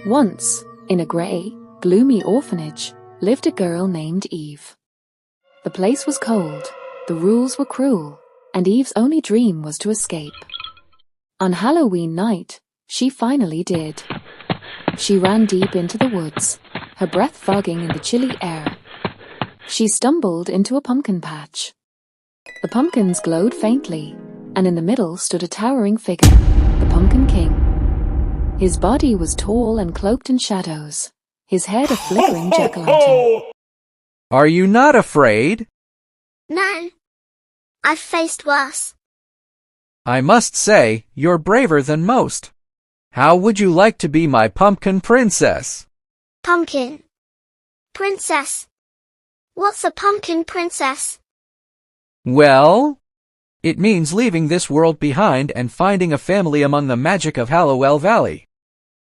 Once, in a grey, gloomy orphanage, lived a girl named Eve. The place was cold, the rules were cruel, and Eve's only dream was to escape. On Halloween night, she finally did. She ran deep into the woods, her breath fogging in the chilly air. She stumbled into a pumpkin patch. The pumpkins glowed faintly, and in the middle stood a towering figure, the Pumpkin King. His body was tall and cloaked in shadows, his head a flickering jack-o'-lantern. Are you not afraid? No. I've faced worse. I must say, you're braver than most. How would you like to be my pumpkin princess? Pumpkin. Princess. What's a pumpkin princess? Well, it means leaving this world behind and finding a family among the magic of Hallowell Valley.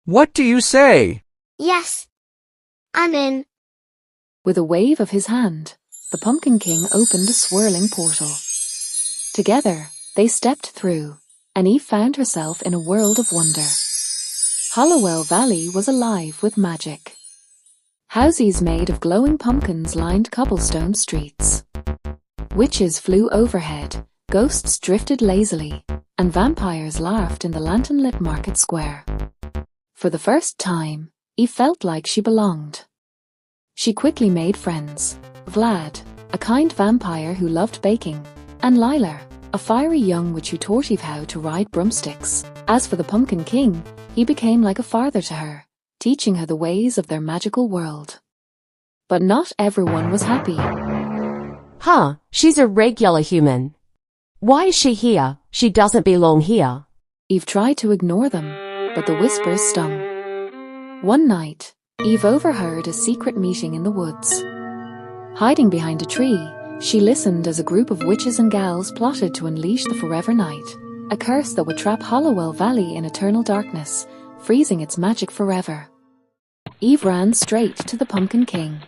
What do you say? Yes. I'm in. With a wave of his hand, the Pumpkin King opened a swirling portal. Together, they stepped through, and Eve found herself in a world of wonder. Hallowell Valley was alive with magic. Houses made of glowing pumpkins lined cobblestone streets. Witches flew overhead, ghosts drifted lazily, and vampires laughed in the lantern-lit market square. For the first time, Eve felt like she belonged. She quickly made friends: Vlad, a kind vampire who loved baking, and Lila, a fiery young witch who taught Eve how to ride broomsticks. As for the Pumpkin King, he became like a father to her, teaching her the ways of their magical world. But not everyone was happy. She's a regular human. Why is she here? She doesn't belong here. Eve tried to ignore them, but the whispers stung. One night, Eve overheard a secret meeting in the woods. Hiding behind a tree, she listened as a group of witches and gals plotted to unleash the Forever Night, a curse that would trap Hallowell Valley in eternal darkness, freezing its magic forever. Eve ran straight to the Pumpkin King.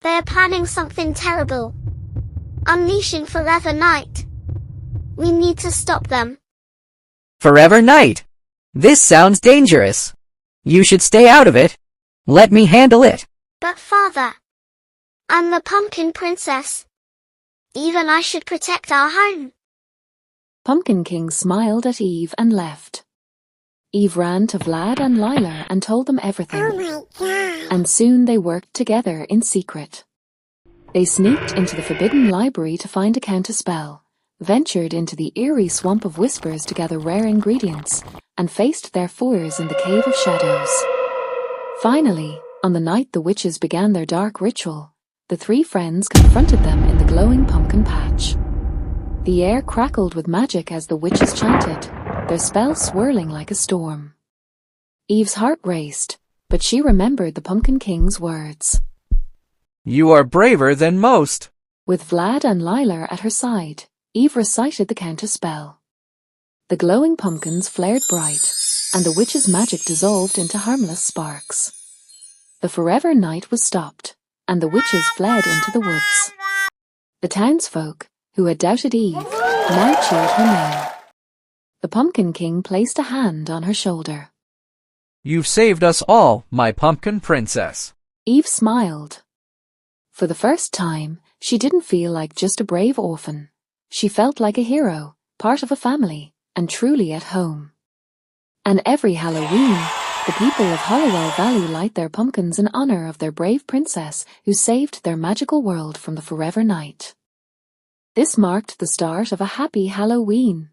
They're planning something terrible. Unleashing Forever Night. We need to stop them. Forever Night? This sounds dangerous. You should stay out of it. Let me handle it. But Father, I'm the Pumpkin Princess. Even I should protect our home. Pumpkin King smiled at Eve and left. Eve ran to Vlad and Lila and told them everything. Oh my God. And soon they worked together in secret. They sneaked into the forbidden library to find a counterspell, ventured into the eerie swamp of whispers to gather rare ingredients, and faced their foes in the Cave of Shadows. Finally, on the night the witches began their dark ritual, the three friends confronted them in the glowing pumpkin patch. The air crackled with magic as the witches chanted, their spell swirling like a storm. Eve's heart raced, but she remembered the Pumpkin King's words. You are braver than most. With Vlad and Lila at her side, Eve recited the counterspell. The glowing pumpkins flared bright, and the witch's magic dissolved into harmless sparks. The Forever Night was stopped, and the witches fled into the woods. The townsfolk, who had doubted Eve, now cheered her name. The Pumpkin King placed a hand on her shoulder. You've saved us all, my pumpkin princess. Eve smiled. For the first time, she didn't feel like just a brave orphan. She felt like a hero, part of a family, and truly at home. And every Halloween, the people of Hallowell Valley light their pumpkins in honor of their brave princess who saved their magical world from the Forever Night. This marked the start of a happy Halloween.